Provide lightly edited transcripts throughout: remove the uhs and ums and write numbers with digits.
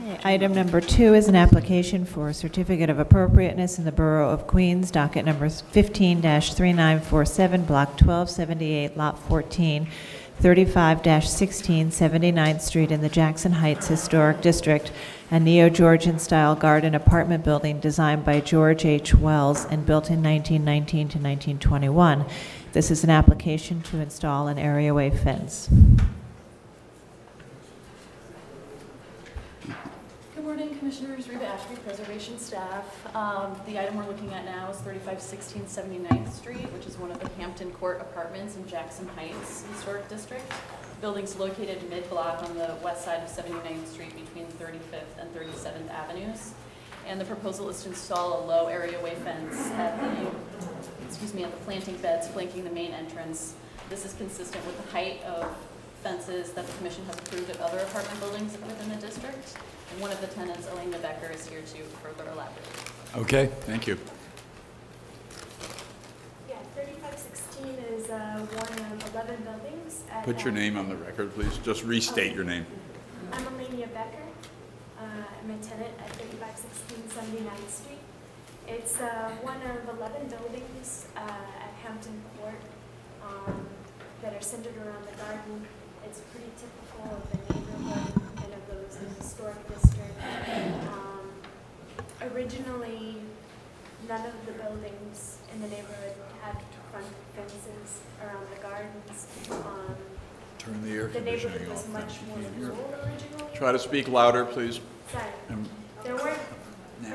Okay, item number 2 is an application for a certificate of appropriateness in the Borough of Queens, docket number 15-3947, block 1278, lot 14, 35-16, 79th Street in the Jackson Heights Historic District, a neo-Georgian-style garden apartment building designed by George H. Wells and built in 1919 to 1921. This is an application to install an areaway fence. Good morning, Commissioners. Reba Ashby, Preservation staff. The item we're looking at now is 3516 79th Street, which is one of the Hampton Court apartments in Jackson Heights Historic District. The building's located mid-block on the west side of 79th Street between 35th and 37th Avenues. And the proposal is to install a low areaway fence at the planting beds flanking the main entrance. This is consistent with the height of fences that the Commission has approved at other apartment buildings within the district. And one of the tenants, Elena Becker, is here to further elaborate. Okay, thank you. Yeah, 3516 is one of 11 buildings. Put your name on the record, please. Just restate your name. I'm Elena Becker. I'm a tenant at 3516 79th Street. It's one of 11 buildings at Hampton Court that are centered around the garden. It's pretty typical of the neighborhood and of those in the historic district. Originally, none of the buildings in the neighborhood had front fences around the gardens. Turn the air The conditioning neighborhood was off. much more rural originally. Try to speak louder, please. Sorry.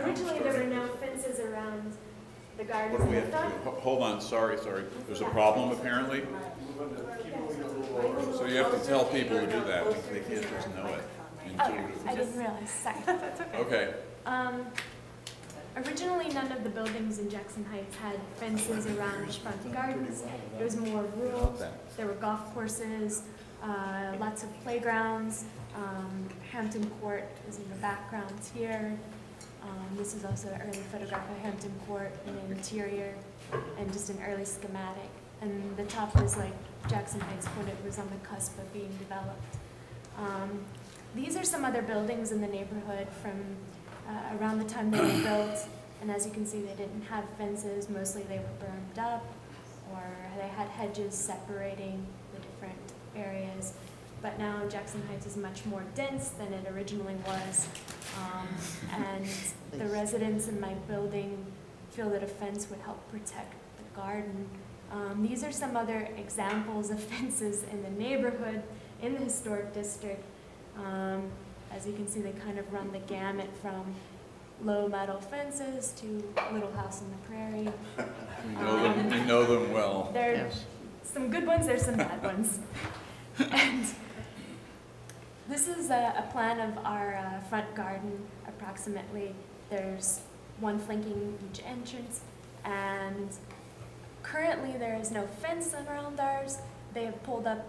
Originally there were no fences around the gardens. What do we have to do? Hold on, sorry. There's a problem apparently. So you have to tell people to do that. They can't just know it. I didn't realize. Sorry. That's okay. Okay. Originally, none of the buildings in Jackson Heights had fences around the front gardens. It was more rural. There were golf courses, lots of playgrounds. Hampton Court is in the background here. This is also an early photograph of Hampton Court, an interior, and just an early schematic. And the top is like Jackson Heights when it was on the cusp of being developed. These are some other buildings in the neighborhood from around the time they were built. And as you can see, they didn't have fences. Mostly they were burned up, or they had hedges separating the different areas. But now Jackson Heights is much more dense than it originally was. And the residents in my building feel that a fence would help protect the garden. These are some other examples of fences in the neighborhood, in the historic district. As you can see, they kind of run the gamut from low metal fences to Little House on the Prairie. We know them well. There's some good ones, there's some bad ones. And this is a plan of our front garden, approximately. There's one flanking each entrance, and currently there is no fence around ours. They have pulled up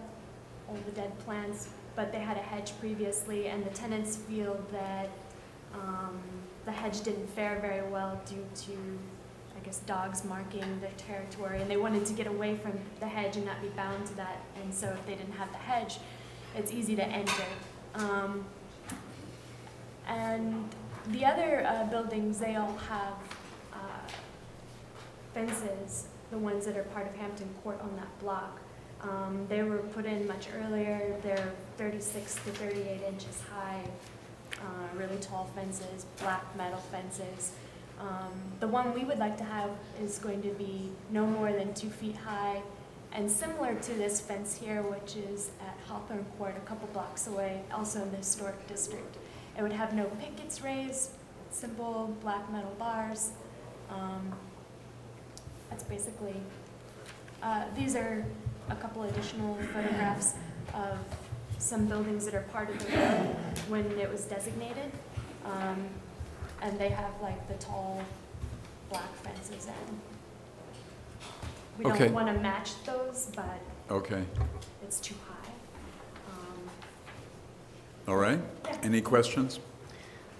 all the dead plants, but they had a hedge previously, and the tenants feel that the hedge didn't fare very well due to, I guess, dogs marking their territory, and they wanted to get away from the hedge and not be bound to that. And so if they didn't have the hedge, it's easy to enter. And the other buildings, they all have fences, the ones that are part of Hampton Court on that block. They were put in much earlier. They're 36 to 38 inches high, really tall fences, black metal fences. The one we would like to have is going to be no more than 2 feet high, and similar to this fence here, which is at Hawthorne Court, a couple blocks away, also in the historic district. It would have no pickets raised, simple black metal bars. That's basically, these are a couple additional photographs of some buildings that are part of the road when it was designated. And they have like the tall black fences, and we don't want to match those, but it's too high. All right. Yeah. Any questions?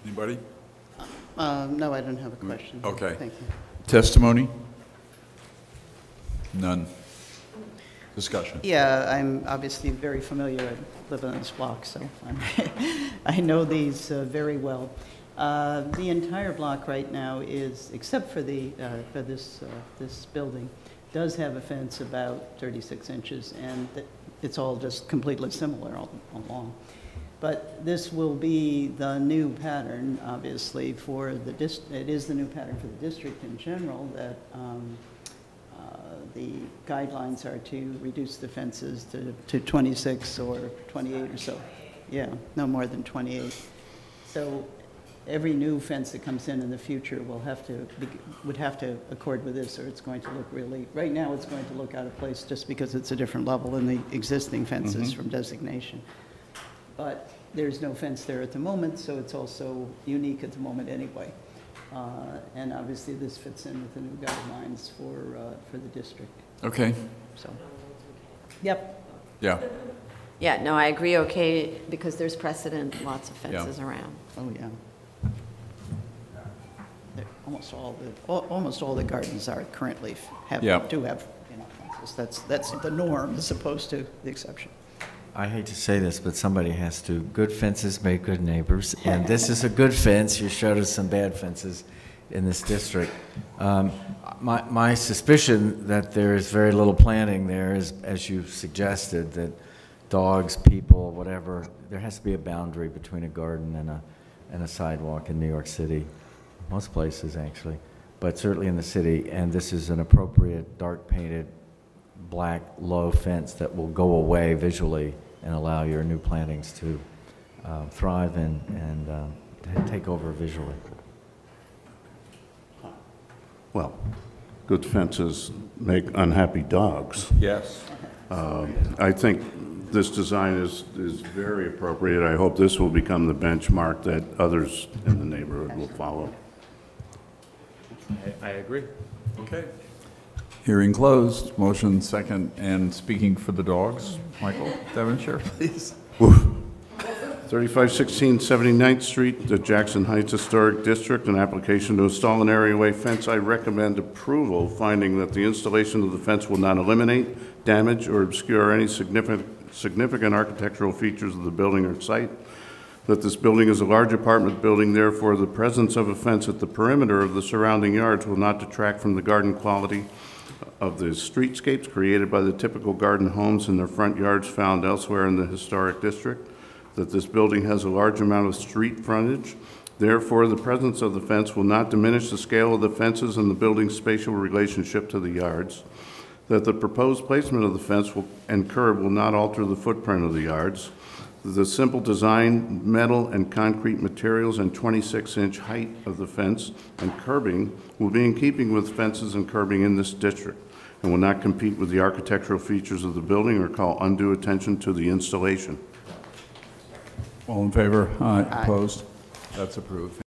Anybody? No, I don't have a question. Okay. Thank you. Testimony? None. Discussion. Yeah, I'm obviously very familiar. I live on this block, so I know these very well. The entire block right now is, except for this building, does have a fence about 36 inches, and it's all just completely similar all along. But this will be the new pattern, obviously, for the it is the new pattern for the district in general, that the guidelines are to reduce the fences to 26 or 28 or so. Yeah, no more than 28. So every new fence that comes in the future would have to accord with this, or it's going to look really, right now it's going to look out of place just because it's a different level than the existing fences from designation. But there's no fence there at the moment, so it's also unique at the moment anyway. And obviously this fits in with the new guidelines for the district. Okay. So, yep. Yeah. Yeah, no, I agree, okay, because there's precedent, lots of fences around. Oh, yeah. Almost all the gardens are currently do have fences. That's the norm as opposed to the exception. I hate to say this, but somebody has to. Good fences make good neighbors, and this is a good fence. You showed us some bad fences in this district. My suspicion that there is very little planning there is, as you suggested, that dogs, people, whatever, there has to be a boundary between a garden and a sidewalk in New York City. Most places, actually, but certainly in the city. And this is an appropriate dark-painted black low fence that will go away visually and allow your new plantings to thrive and take over visually. Well, good fences make unhappy dogs. Yes. I think this design is very appropriate. I hope this will become the benchmark that others in the neighborhood will follow. I agree. Okay. Hearing closed. Motion second. And speaking for the dogs, Michael Devonshire, please. 3516 79th Street, the Jackson Heights Historic District, an application to install an areaway fence. I recommend approval, finding that the installation of the fence will not eliminate, damage, or obscure any significant architectural features of the building or site. That this building is a large apartment building, therefore the presence of a fence at the perimeter of the surrounding yards will not detract from the garden quality of the streetscapes created by the typical garden homes in their front yards found elsewhere in the historic district. That this building has a large amount of street frontage. Therefore, the presence of the fence will not diminish the scale of the fences and the building's spatial relationship to the yards. That the proposed placement of the fence and curb will not alter the footprint of the yards. The simple design, metal and concrete materials, and 26-inch height of the fence and curbing will be in keeping with fences and curbing in this district and will not compete with the architectural features of the building or call undue attention to the installation. All in favor? Aye. Opposed? That's approved.